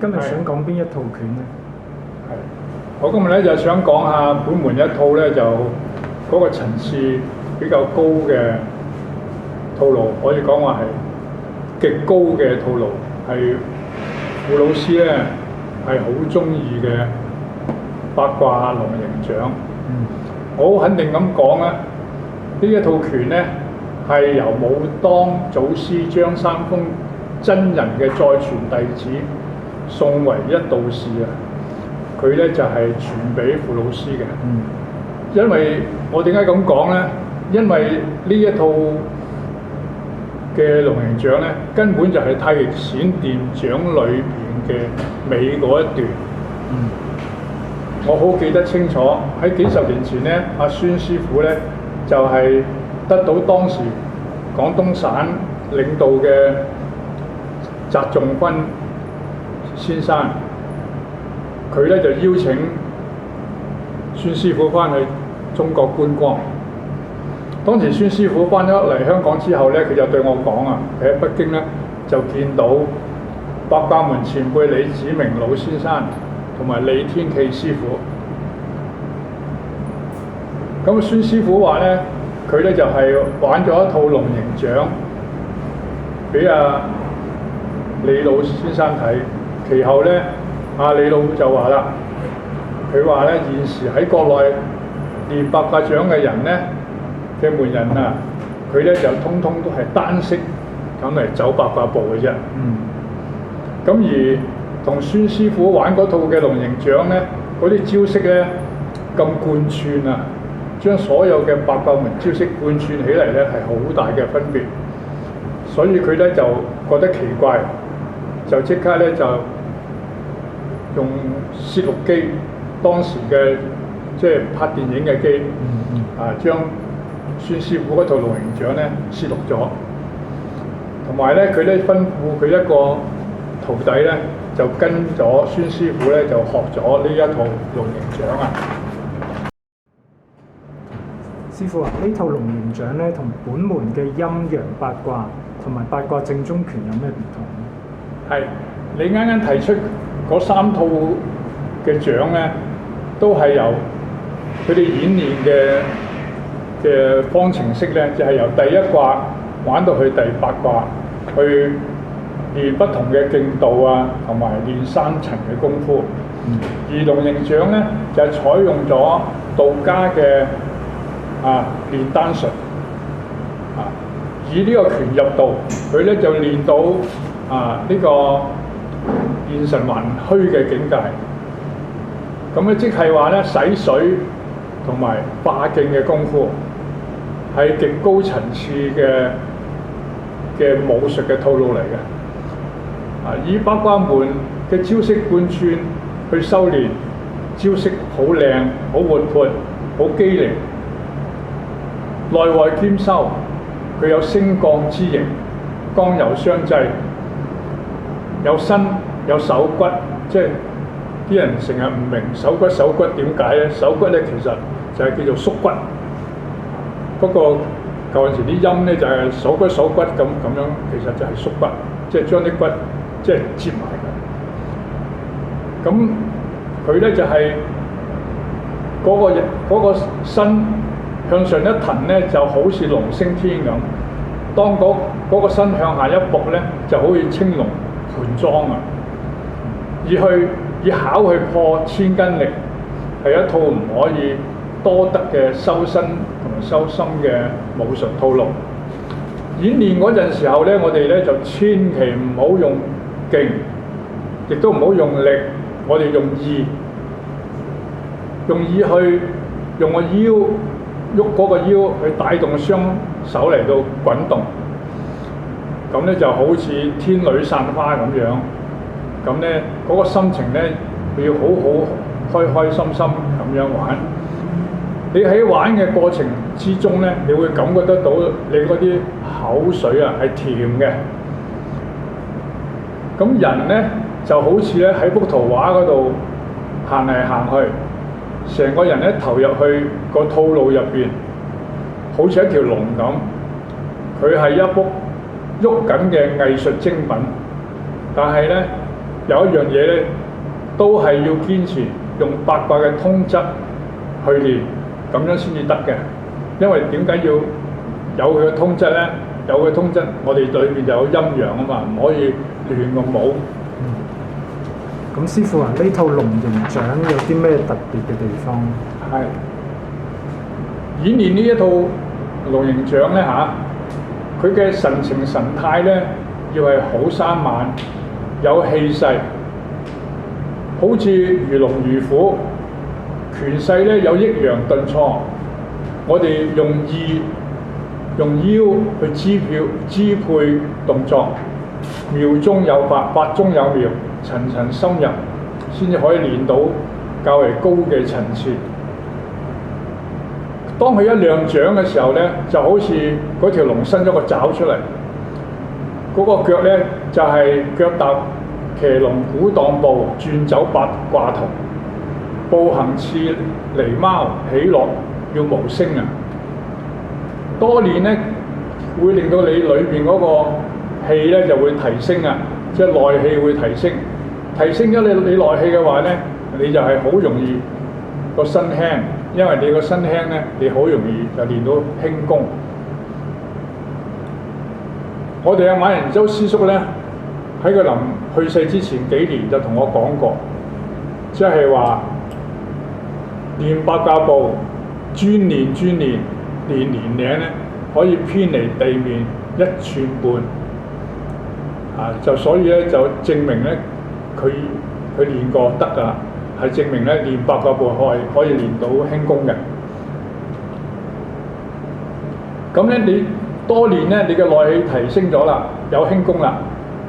今日想講邊一套拳咧？係，我今日咧就想講下本門一套咧，就嗰個層次比較高嘅套路，可以講話係極高嘅套路，係傅老師咧係好中意嘅八卦龍形掌。我好肯定咁講咧，呢一套拳咧係由武當祖師張三豐真人嘅再傳弟子宋唯一道士啊，佢咧就係傳俾傅老師嘅。因為我點解咁講咧？因為呢一套嘅龍形掌咧，根本就係太極閃電掌裏邊嘅尾嗰一段。我好記得清楚，喺幾十年前咧，阿孫師傅咧就係得到當時廣東省領導嘅習仲勳先生，佢咧就邀請孫師傅翻去中國觀光。當時孫師傅翻咗嚟香港之後咧，佢就對我講啊，佢喺北京咧就見到八卦門前輩李子明老先生同埋李天琪師傅。咁孫師傅話咧，佢咧就係玩咗一套龍形掌俾阿李老先生睇。其後咧，阿李老就話啦，佢話咧現時喺國內練八卦掌嘅人咧嘅門人啊，佢咧就通通都係單式咁嚟走八卦步嘅啫。咁而同孫師傅玩嗰套嘅龍形掌咧，嗰啲招式咧咁貫穿啊，將所有嘅八卦門招式貫穿起嚟咧係好大嘅分別。所以佢咧就覺得奇怪，就即刻咧就用攝錄機，當時嘅即係拍電影嘅機，將孫師傅嗰套龍形掌咧攝錄咗，同埋咧佢咧吩咐佢一個徒弟咧就跟咗孫師傅咧就學咗呢一套龍形掌啊。師傅話呢套龍形掌咧同本門嘅陰陽八卦同埋八卦正宗拳有咩唔同？係，你啱啱提出嗰三套嘅掌咧，都係由佢哋演練嘅方程式咧，就係由第一卦玩到去第八卦，去練不同嘅勁度啊，同埋練三層嘅功夫。而龍形掌咧就係採用咗道家嘅練丹術以呢個拳入道，佢咧就練到呢個現神還虛嘅境界。咁咧即係話咧洗水同埋化勁嘅功夫，係極高層次嘅武術嘅套路嚟嘅。以八卦門嘅招式貫穿去修練，招式好靚、好活潑、好機靈，內外兼修。佢有升降之形，剛柔相濟，有身有手骨，即係啲人成日唔明手骨點解咧？手骨咧其實就係叫做縮骨。不過舊陣時啲音咧就係手骨咁樣，其實就係縮骨，即係將啲骨即係接埋嘅。咁佢咧就係嗰個身向上一騰咧，就好似龍升天咁。當嗰個身向下一伏咧，就好似青龍盤莊啊！以巧去破千斤力，係一套唔可以多得嘅修身同埋修心嘅武術套路。演練嗰陣時候咧，我哋咧就千祈唔好用勁，亦都唔好用力，我哋用意去用個腰喐嗰個腰去帶動雙手嚟到滾動，咁咧就好似天女散花咁樣。咁咧嗰個心情咧，你要好開開心心咁樣玩。你喺玩嘅過程之中咧，你會感覺得到你嗰啲口水啊係甜嘅。咁人咧就好似咧喺幅圖畫嗰度行嚟行去，成個人咧投入去個套路入邊，好似一條龍咁。佢係一幅喐緊嘅藝術精品，但係咧有一樣嘢咧，都係要堅持用八卦嘅通則去練，咁樣先至得嘅。因為點解要有佢嘅通則咧？有佢通則，我哋裏邊就有陰陽啊嘛，唔可以亂咁舞。咁師傅啊，呢套龍形掌有啲咩特別嘅地方？係演練呢一套龍形掌咧佢嘅神情神態咧要係好生猛，有氣勢，好似如龍如虎，權勢咧有抑揚頓挫。我哋用意用腰去支配動作，妙中有法，法中有妙，層層深入，先至可以練到較為高嘅層次。當佢一亮掌嘅時候咧，就好似嗰條龍伸咗個爪出嚟，嗰個腳咧就係腳踏騎龍鼓蕩步，轉走八卦圖，步行似狸貓，起落要無聲啊！多練咧會令到你裏邊嗰個氣咧就會提升啊，即係內氣會提升。提升咗你內氣嘅話咧，你就係好容易個身輕，因為你個身輕咧，你好容易就練到輕功。我哋阿馬仁洲師叔咧喺佢臨去世之前幾年就同我講過，即係話練八卦步，專練，練年齡咧可以偏離地面1寸半就所以咧就證明咧佢練過得㗎啦，係證明咧練八卦步可以練到輕功嘅。咁咧你多練咧，你嘅內氣提升咗啦，有輕功啦，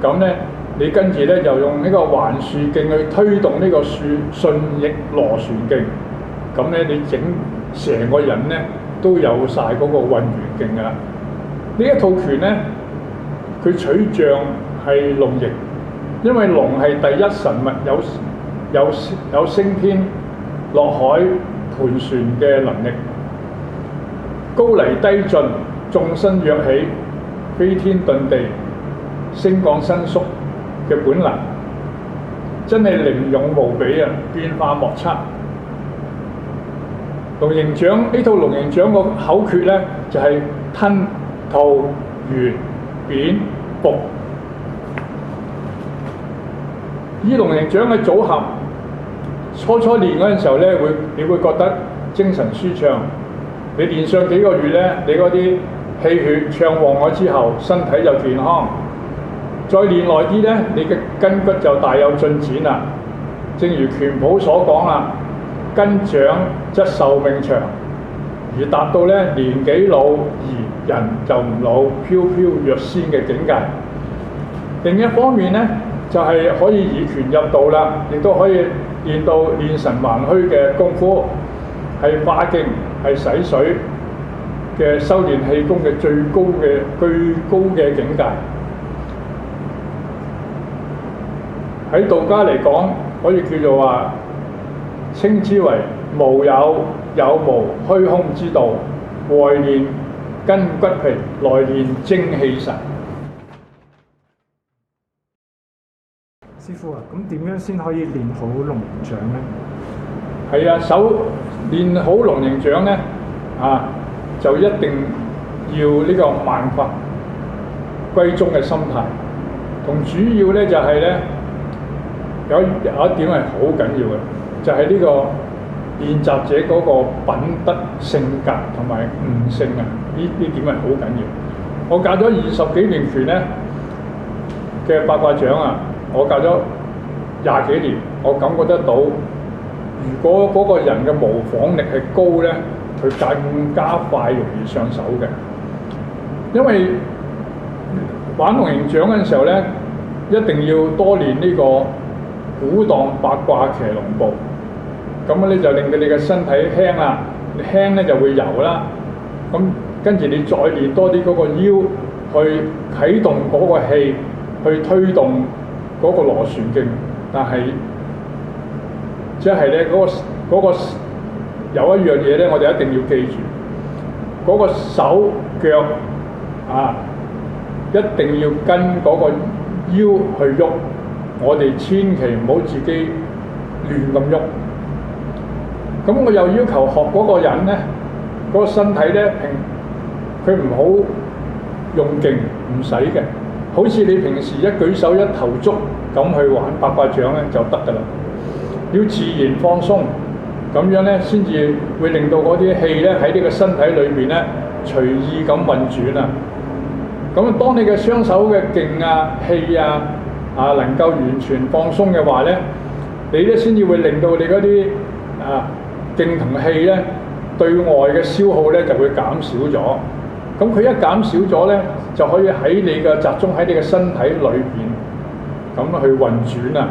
咁咧你跟住咧就用呢個環樹徑去推動呢個順逆螺旋徑，咁咧你成個人咧都有晒嗰個運元勁㗎啦。呢一套拳咧，佢取象係龍形，因為龍係第一神物，有升天落海盤旋嘅能力，高離低進，縱身躍起，飛天遁地，升降伸縮嘅本能，真係靈勇無比啊！變化莫測。龍形掌呢套龍形掌個口訣咧就係吞、吐、圓、扁、伏。以龍形掌嘅組合，初練嗰陣時候咧，你會覺得精神舒暢。你練上幾個月咧，你嗰啲氣血暢旺咗之後，身體就健康。再練耐啲咧，你嘅筋骨就大有進展啦。正如拳譜所講啦，筋長則壽命長，而達到咧年紀老而人就唔老，飄飄若仙嘅境界。另一方面咧，就係可以以拳入道啦，亦都可以練到練神還虛嘅功夫，係化勁，係洗水嘅修練氣功嘅最高嘅境界。喺道家嚟講，可以叫做話稱之為無有有無虛空之道，外練筋骨皮，內練精氣神。師傅啊，咁點樣先可以練好龍形掌咧？係啊，練好龍形掌咧就一定要呢個萬法歸宗嘅心態，同主要咧就係咧有一點係好緊要嘅，就係呢個練習者嗰個品德性格同埋悟性啊，呢點係好緊要。我教咗20幾年拳咧嘅八卦掌啊，我教咗20幾年，我感覺得到，如果嗰個人嘅模仿力係高咧，佢更加快容易上手嘅。因為玩龍形掌嗰陣時候咧，一定要多練呢個鼓蕩八卦騎龍步，咁咧就令到你嘅身體輕啦，你輕咧就會柔啦。咁跟住你再練多啲嗰個腰，去啟動嗰個氣，去推動嗰個螺旋徑。但係即係咧嗰個有一樣嘢咧，我哋一定要記住，嗰個手腳一定要跟嗰個腰去喐，我哋千祈唔好自己亂咁喐。咁我又要求學嗰個人咧，嗰個身體咧佢唔好用勁，唔使嘅，好似你平時一舉手一投足咁去玩八卦掌咧就得㗎啦。要自然放鬆，咁樣咧先至會令到嗰啲氣咧喺呢個身體裏邊咧隨意咁運轉啊。咁當你嘅雙手嘅勁啊、氣啊能夠完全放鬆嘅話咧，你咧先至會令到你嗰啲勁同氣咧對外嘅消耗咧就會減少咗。咁佢一減少咗咧，就可以喺你嘅集中喺你嘅身體裏邊咁去運轉啊。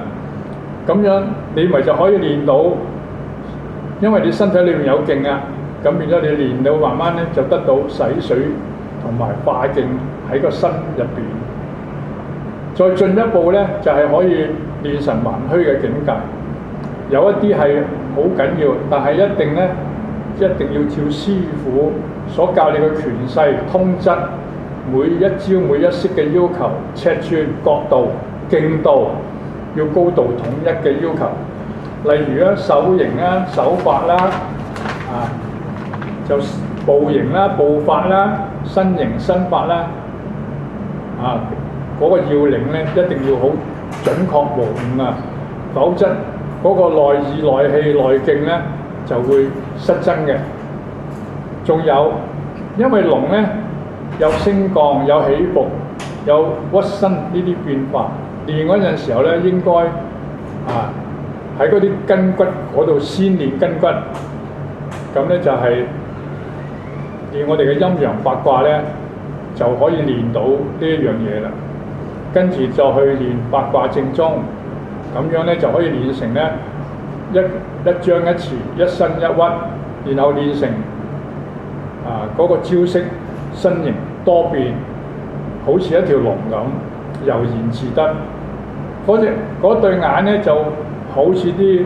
咁樣你咪就可以練到，因為你身體裏面有勁啊，咁變咗你練到慢慢咧就得到洗水同埋化勁喺個身入邊。再進一步咧就係可以練神還虛嘅境界。有一啲係好緊要，但係一定要照師傅所教你嘅拳勢、通則，每一招每一式嘅要求、尺寸、角度、勁度，要高度統一嘅要求。例如手型啦、手法啦，就步型啦、步法啦、身形身法啦，嗰個要領咧一定要好準確無誤啊，否則嗰個內意內氣內勁咧就會失真嘅。仲有，因為龍咧有升降、有起伏、有屈伸呢啲變化，練嗰陣時候咧應該喺嗰啲筋骨嗰度先練筋骨，咁咧就係練我哋嘅陰陽八卦咧就可以練到呢一樣嘢啦。跟住再去練八卦正宗，咁樣咧就可以練成咧一張一弛、一伸一屈，然後練成嗰個招式身形多變，好似一條龍咁悠然自得。嗰對眼咧就好似啲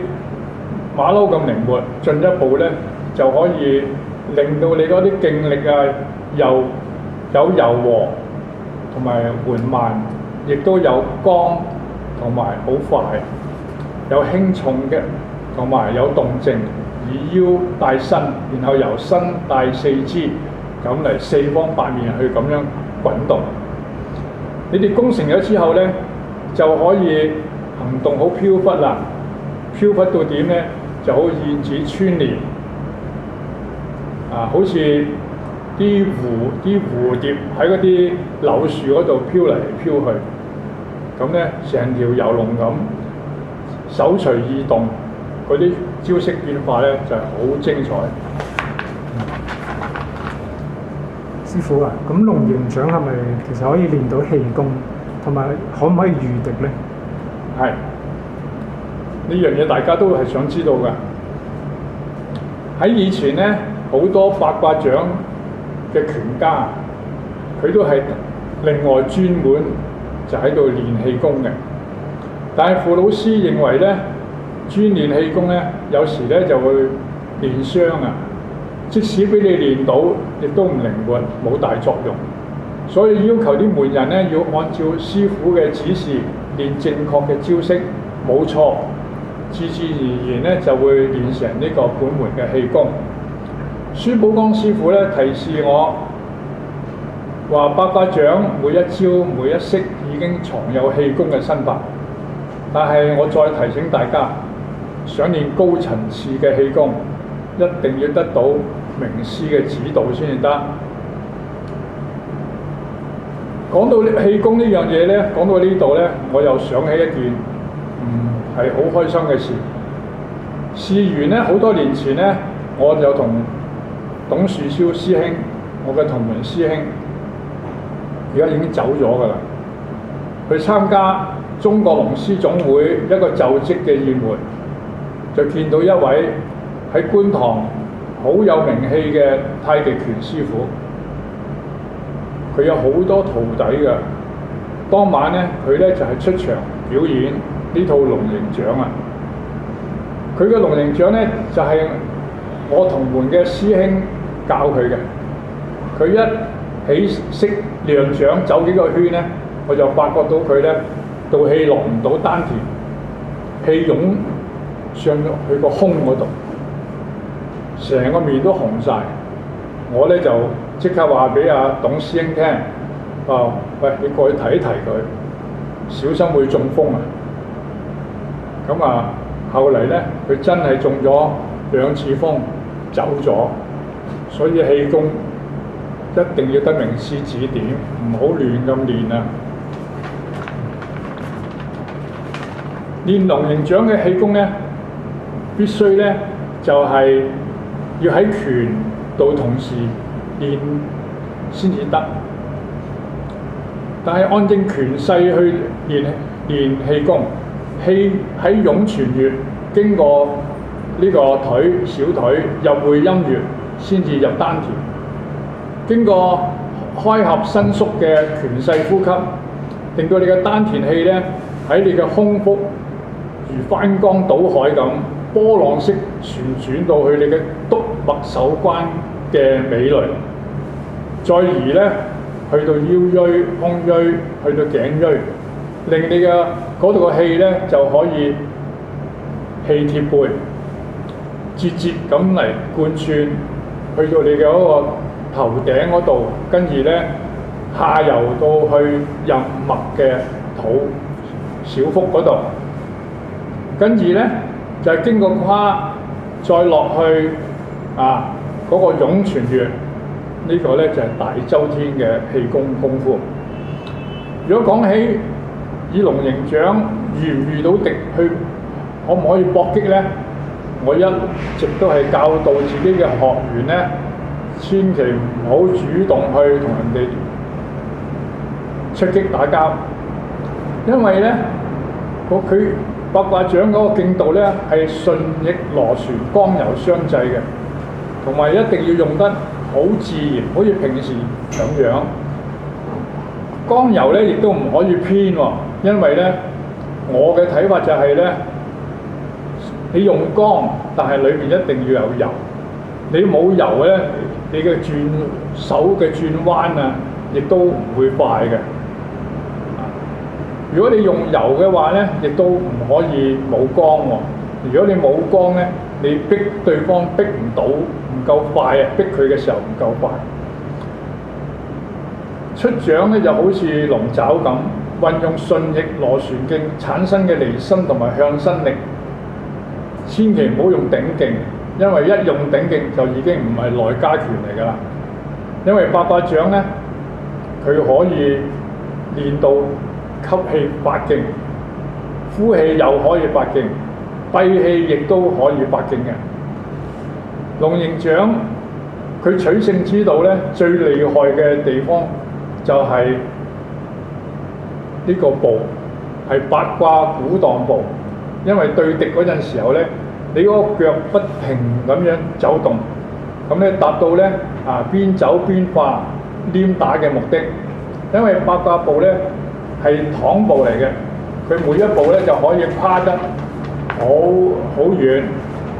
馬騮咁靈活，進一步咧就可以令到你嗰啲勁力又有柔和同埋緩慢，亦都有剛同埋好快，有輕重嘅同埋有動靜，以腰帶身，然後由身帶四肢咁嚟四方八面去咁樣滾動。你哋攻成咗之後咧，就可以行動好飄忽啦。飄忽到點咧？就好似燕子穿蓮，好似啲蝴蝶喺嗰啲柳樹嗰度飄嚟飄去，咁咧成條游龍咁，手隨意動，嗰啲招式變化咧就係好精彩。師傅啊，咁龍形掌係咪其實可以練到氣功，同埋可唔可以御敵咧？係。呢樣嘢大家都係想知道㗎。喺以前咧，好多八卦掌嘅拳家，佢都係另外專門就喺度練氣功嘅。但係傅老師認為咧，專練氣功咧，有時咧就會練傷啊。即使俾你練到，亦都唔靈活，冇大作用。所以要求啲門人咧，要按照師傅嘅指示練正確嘅招式，冇錯。自自然然咧就會練成呢個本門嘅氣功。孫寶剛師傅咧提示我話：八卦掌每一招每一式已經藏有氣功嘅身法，但係我再提醒大家，想練高層次嘅氣功，一定要得到名師嘅指導先至得。講到氣功呢樣嘢咧，講到呢度咧，我又想起一件係好開心嘅事。事緣咧，好多年前咧，我就同董樹超師兄，我嘅同門師兄，而家已經走咗㗎啦，去參加中國龍獅總會一個就職嘅宴會，就見到一位喺觀塘好有名氣嘅太極拳師傅，佢有好多徒弟㗎。當晚咧，佢咧就係出場表演呢套龍形掌啊！佢嘅龍形掌咧就係我同門嘅師兄教佢嘅。佢一起識亮掌走幾個圈咧，我就發覺到佢咧道氣落唔到丹田，氣湧上去個胸嗰度，成個面都紅晒。我咧就即刻話俾阿董師兄聽，喂，你過去提一提佢，小心會中風啊！咁啊，後嚟咧佢真係中咗2次風，走咗。所以氣功一定要得名師指點，唔好亂咁練啊！練龍形掌嘅氣功咧，必須咧就係要喺拳度同時練先至得。但係按正拳勢去練氣功，氣喺湧泉穴經過呢個腿、小腿入會陰穴，先至入丹田。經過開合伸縮嘅拳勢呼吸，令到你嘅丹田氣咧喺你嘅胸腹如翻江倒海咁波浪式旋轉到去你嘅督脈手關嘅尾閭，再而咧去到腰椎、胸椎，去到頸椎，令你嘅嗰度嘅氣咧就可以氣貼背，節節咁嚟貫穿，去到你嘅嗰個頭頂嗰度，跟住咧下游到去任脈嘅肚小腹嗰度，跟住咧就係經過胯再落去嗰個湧泉穴，呢個咧就係大周天嘅氣功功夫。如果講起以龍形掌遇唔遇到敵去，可唔可以搏擊咧？我一直都係教導自己嘅學員咧，千祈唔好主動去同人哋出擊打交，因為咧佢八卦掌嗰個勁度咧係順逆螺旋、剛柔相濟嘅，同埋一定要用得好自然，好似平時咁樣。剛柔咧亦都唔可以偏喎，因為咧我嘅睇法就係咧，你用剛，但係裏邊一定要有柔。你冇柔咧，你嘅轉手嘅轉彎啊，亦都唔會快嘅。如果你用柔嘅話咧，亦都唔可以冇剛喎。如果你冇剛咧，你逼對方逼唔到，唔夠快啊！逼佢嘅時候唔夠快。出掌咧就好似龍爪咁，運用順逆螺旋勁產生嘅離身同埋向身力，千祈唔好用頂勁，因為一用頂勁就已經唔係內家拳嚟㗎啦。因為八卦掌咧，佢可以練到吸氣發勁，呼氣又可以發勁，閉氣亦都可以發勁嘅。龍形掌佢取勝之道咧，最厲害嘅地方就係呢個步，係八卦鼓盪步。因為對敵嗰陣時候咧，你嗰個腳不停咁樣走動，咁咧達到咧邊走邊化黏打嘅目的。因為八卦步咧係躺步嚟嘅，佢每一步咧就可以跨得好遠，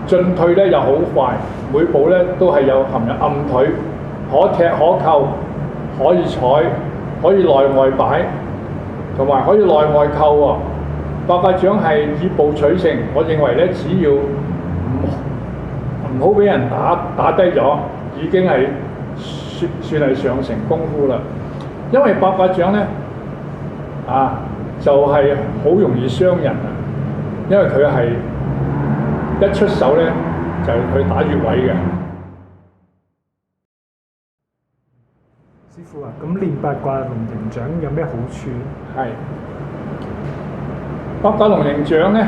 進退咧又好快，每步咧都係有含有暗腿，可踢可扣，可以踩，可以內外擺，同埋可以內外扣喎。八卦掌係以步取勝，我認為咧只要唔好俾人打低咗，已經係算係上乘功夫啦。因為八卦掌咧就係好容易傷人啊，因為佢係一出手咧就去打穴位嘅。師傅啊，咁練八卦龍形掌有咩好處？係八卦龍形掌咧，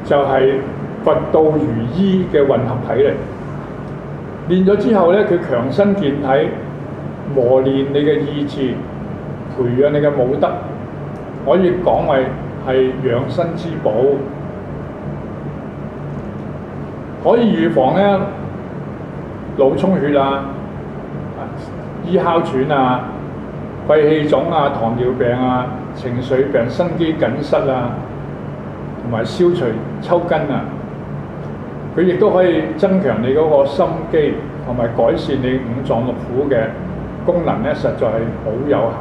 就係佛道如醫嘅混合體嚟。練咗之後咧，佢強身健體，磨練你嘅意志，培養你嘅武德，可以講為係養生之寶，可以預防咧腦充血醫哮喘肺氣腫糖尿病情緒病、心肌梗塞同埋消除抽筋佢亦都可以增強你嗰個心肌，同埋改善你五臟六腑嘅功能咧，實在係好有效。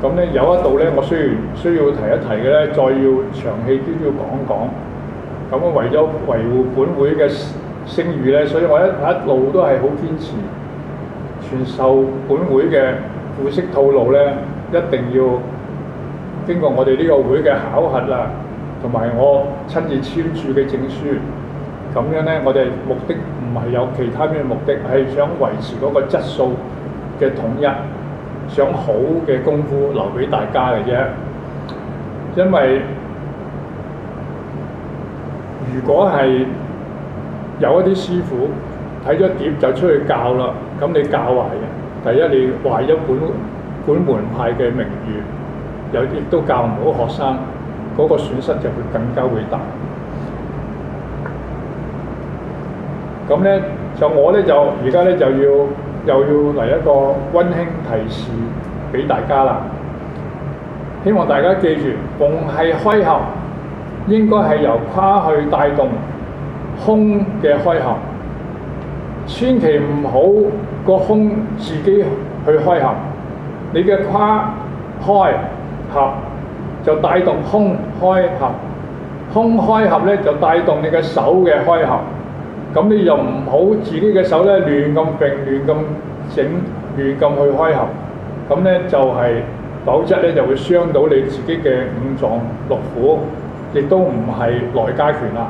咁咧有一度咧，我需要提一提嘅咧，再要長氣啲都要講講。咁為咗維護本會嘅聲譽咧，所以我一路都係好堅持，傳授本會嘅副式吐露咧，一定要經過我哋呢個會嘅考核啦，同埋我親自簽署嘅證書。咁樣咧，我哋目的唔係有其他咩目的，係想維持嗰個質素嘅統一，想好嘅功夫留俾大家嘅啫。因為如果係有一啲師傅睇咗碟就出去教啦，咁你教壞嘅，第一你壞咗本門派嘅名譽，又亦都教唔好學生，嗰個損失就會更加會大。咁咧就我咧就而家咧就又要嚟一個溫馨提示俾大家啦。希望大家記住，逢係開合應該係由胯去帶動胸嘅開合，千祈唔好個胸自己去開合。你嘅胯開合就帶動胸開合，胸開合咧就帶動你嘅手嘅開合。咁你又唔好自己嘅手咧亂咁揈、亂咁整、亂咁去開合，咁咧就係、否則咧就會傷到你自己嘅五臟六腑，亦都唔係內家拳啦。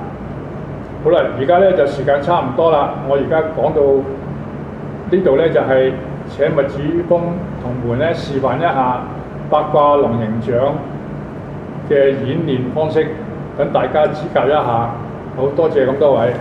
好啦，而家咧就時間差唔多啦，我而家講到呢度咧就係、請麥子峰同門咧示範一下八卦龍形掌嘅演練方式，等大家指教一下。好多謝咁多位。